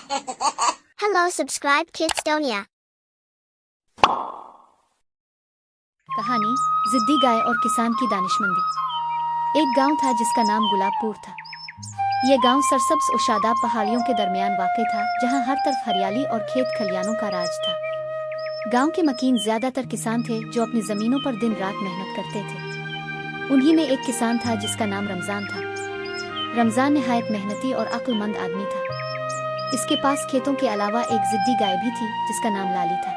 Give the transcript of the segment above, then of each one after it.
Hello, subscribe Kidstonia. कहानी जिद्दी गाय और किसान की दानिशमंदी। एक गांव था जिसका नाम गुलाबपुर था। यह गांव सरसब्ज और शादाब पहाड़ियों के दरमियान वाक़ था, जहां हर तरफ हरियाली और खेत खलियानों का राज था। गांव के मकीन ज्यादातर किसान थे जो अपनी जमीनों पर दिन रात मेहनत करते थे। उन्हीं में एक किसान था जिसका नाम रमजान था। रमजान निहायत मेहनती और अक्लमंद आदमी था। इसके पास खेतों के अलावा एक जिद्दी गाय भी थी जिसका नाम लाली था।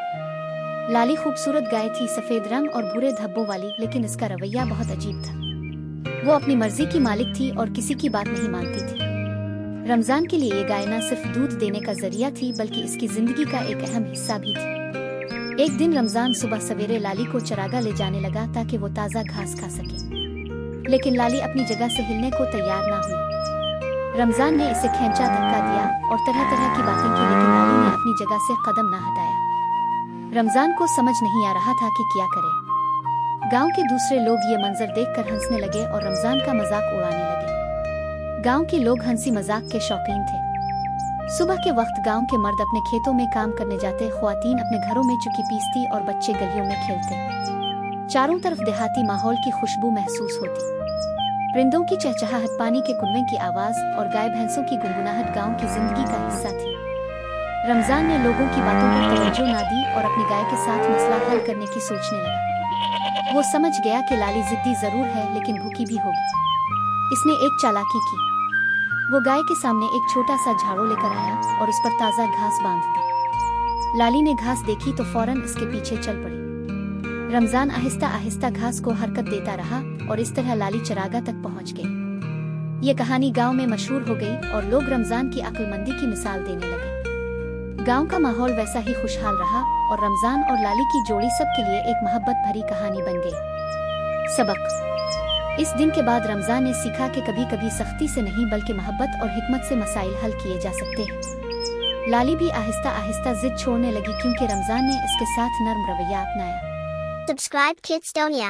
लाली खूबसूरत गाय थी, सफेद रंग और भूरे धब्बों वाली, लेकिन इसका रवैया बहुत अजीब था। वो अपनी मर्जी की मालिक थी और किसी की बात नहीं मानती थी। रमजान के लिए ये गाय न सिर्फ दूध देने का जरिया थी बल्कि इसकी जिंदगी का एक अहम हिस्सा भी थी। एक दिन रमजान सुबह सवेरे लाली को चरागा ले जाने लगा ताकि वो ताज़ा घास खा सके, लेकिन लाली अपनी जगह से हिलने को तैयार न हुई। रमजान ने इसे खींचा, धक्का दिया और तरह तरह की बातें की, लेकिन लाली ने अपनी जगह से कदम न हटाया। रमजान को समझ नहीं आ रहा था कि क्या करे। गांव के दूसरे लोग ये मंजर देखकर हंसने लगे और रमजान का मजाक उड़ाने लगे। गांव के लोग हंसी मजाक के शौकीन थे। सुबह के वक्त गांव के मर्द अपने खेतों में काम करने जाते, ख्वातीन अपने घरों में चुकी पीसती और बच्चे गलियों में खेलते। चारों तरफ देहाती माहौल की खुशबू महसूस होती। परिंदों की चहचहाहट, पानी के कुनवे की आवाज और गाय भैंसों की गुनगुनाहट गांव की जिंदगी का हिस्सा थी। रमजान ने लोगों की बातों पर तवज्जो ना दी और अपनी गाय के साथ मसला हल करने की सोचने लगा। वो समझ गया कि लाली जिद्दी जरूर है लेकिन भूखी भी होगी। इसने एक चालाकी की। वो गाय के सामने एक छोटा सा झाड़ू लेकर आया और उस पर ताज़ा घास बांध दी। लाली ने घास देखी तो फौरन इसके पीछे चल पड़ी। रमजान आहिस्ता आहिस्ता घास को हरकत देता रहा और इस तरह लाली चरागा तक पहुंच गई। ये कहानी गांव में मशहूर हो गई और लोग रमजान की अक्लमंदी की मिसाल देने लगे। गांव का माहौल वैसा ही खुशहाल रहा और रमजान और लाली की जोड़ी सबके लिए एक मोहब्बत भरी कहानी बन गई। सबक: इस दिन के बाद रमजान ने सीखा कि कभी कभी सख्ती से नहीं बल्कि मोहब्बत और हिकमत से मसाइल हल किए जा सकते हैं। लाली भी आहिस्ता आहिस्ता जिद छोड़ने लगी क्योंकि रमजान ने इसके साथ नर्म रवैया अपनाया। Subscribe Kidstonia.